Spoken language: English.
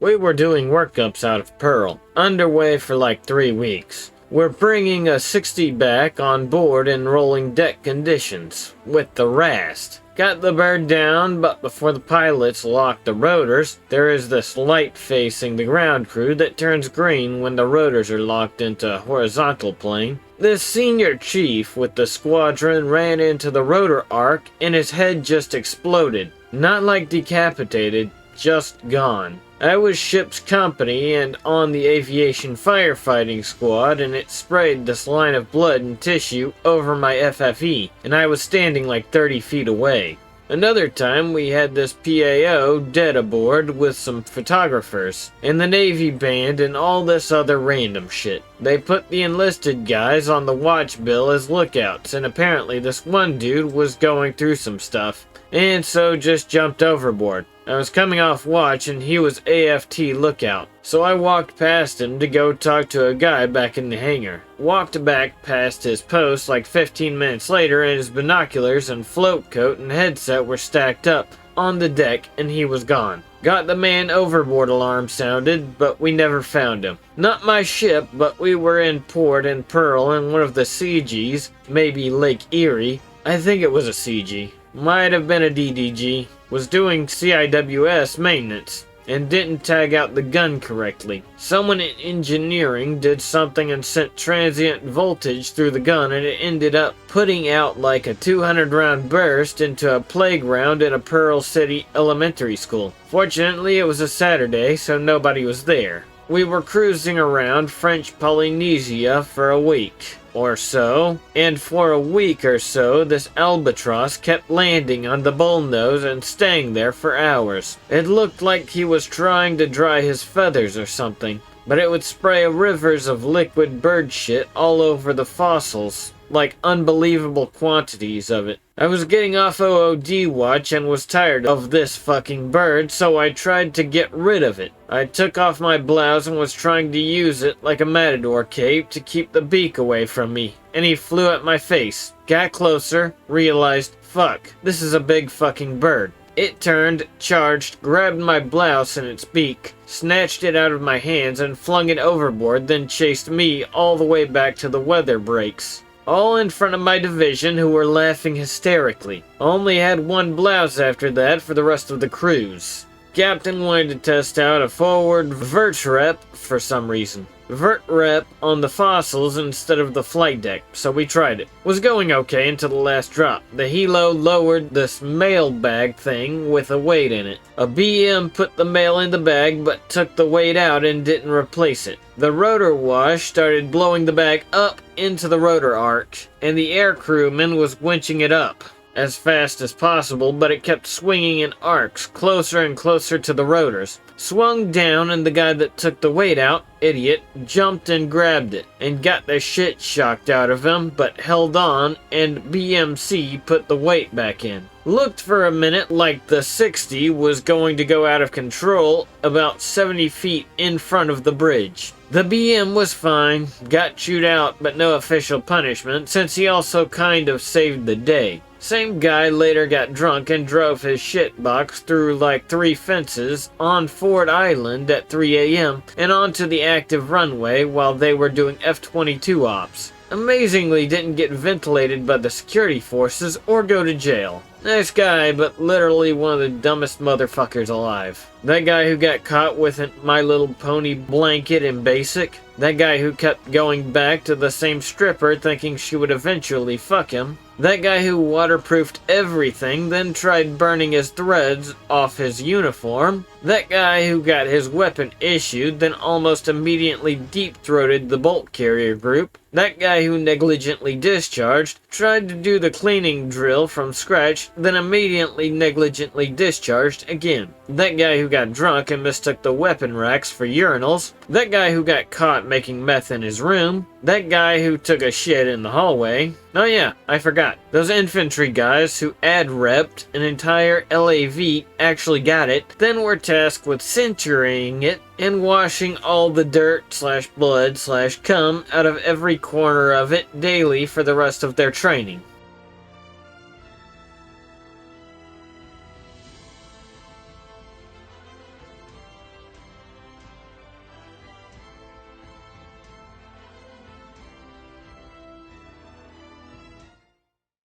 We were doing workups out of Pearl, underway for like 3 weeks. We're bringing a 60 back on board in rolling deck conditions, with the Rast. Got the bird down, but before the pilots lock the rotors, there is this light facing the ground crew that turns green when the rotors are locked into a horizontal plane. This senior chief with the squadron ran into the rotor arc and his head just exploded. Not like decapitated, just gone. I was ship's company and on the aviation firefighting squad, and it sprayed this line of blood and tissue over my FFE, and I was standing like 30 feet away. Another time we had this PAO dead aboard with some photographers, and the Navy band and all this other random shit. They put the enlisted guys on the watch bill as lookouts, and apparently this one dude was going through some stuff, and so just jumped overboard. I was coming off watch and he was AFT lookout, so I walked past him to go talk to a guy back in the hangar. Walked back past his post like 15 minutes later and his binoculars and float coat and headset were stacked up on the deck and he was gone. Got the man overboard alarm sounded, but we never found him. Not my ship, but we were in port in Pearl in one of the CGs, maybe Lake Erie. I think it was a CG. Might have been a DDG. Was doing CIWS maintenance and didn't tag out the gun correctly. Someone in engineering did something and sent transient voltage through the gun and it ended up putting out like a 200 round burst into a playground in a Pearl City elementary school. Fortunately, it was a Saturday, so nobody was there. We were cruising around French Polynesia for a week or so, and for a week or so this albatross kept landing on the bullnose and staying there for hours. It looked like he was trying to dry his feathers or something, but it would spray rivers of liquid bird shit all over the fossils, like unbelievable quantities of it. I was getting off OOD watch and was tired of this fucking bird, so I tried to get rid of it. I took off my blouse and was trying to use it like a matador cape to keep the beak away from me, and he flew at my face. Got closer, realized, fuck, this is a big fucking bird. It turned, charged, grabbed my blouse in its beak, snatched it out of my hands and flung it overboard, then chased me all the way back to the weather breaks. All in front of my division who were laughing hysterically. Only had one blouse after that for the rest of the cruise. Captain wanted to test out a forward vert rep for some reason. Vert rep on the fossils instead of the flight deck, so we tried it. Was going okay until the last drop. The helo lowered this mail bag thing with a weight in it. A BM put the mail in the bag but took the weight out and didn't replace it. The rotor wash started blowing the bag up into the rotor arc, and the air crewman was winching it up as fast as possible, but it kept swinging in arcs closer and closer to the rotors. Swung down and the guy that took the weight out, idiot, jumped and grabbed it and got the shit shocked out of him, but held on and BMC put the weight back in. Looked for a minute like the 60 was going to go out of control about 70 feet in front of the bridge. The BM was fine, got chewed out but no official punishment since he also kind of saved the day. Same guy later got drunk and drove his shitbox through like 3 fences on Ford Island at 3 a.m. and onto the active runway while they were doing F-22 ops. Amazingly didn't get ventilated by the security forces or go to jail. Nice guy, but literally one of the dumbest motherfuckers alive. That guy who got caught with a My Little Pony blanket in basic. That guy who kept going back to the same stripper thinking she would eventually fuck him. That guy who waterproofed everything, then tried burning his threads off his uniform. That guy who got his weapon issued, then almost immediately deep-throated the bolt carrier group. That guy who negligently discharged, tried to do the cleaning drill from scratch, then immediately negligently discharged again. That guy who got drunk and mistook the weapon racks for urinals. That guy who got caught making meth in his room. That guy who took a shit in the hallway. Oh yeah, I forgot. Those infantry guys who ad-repped an entire LAV actually got it, then were tasked with centurying it and washing all the dirt / blood / cum out of every corner of it daily for the rest of their training.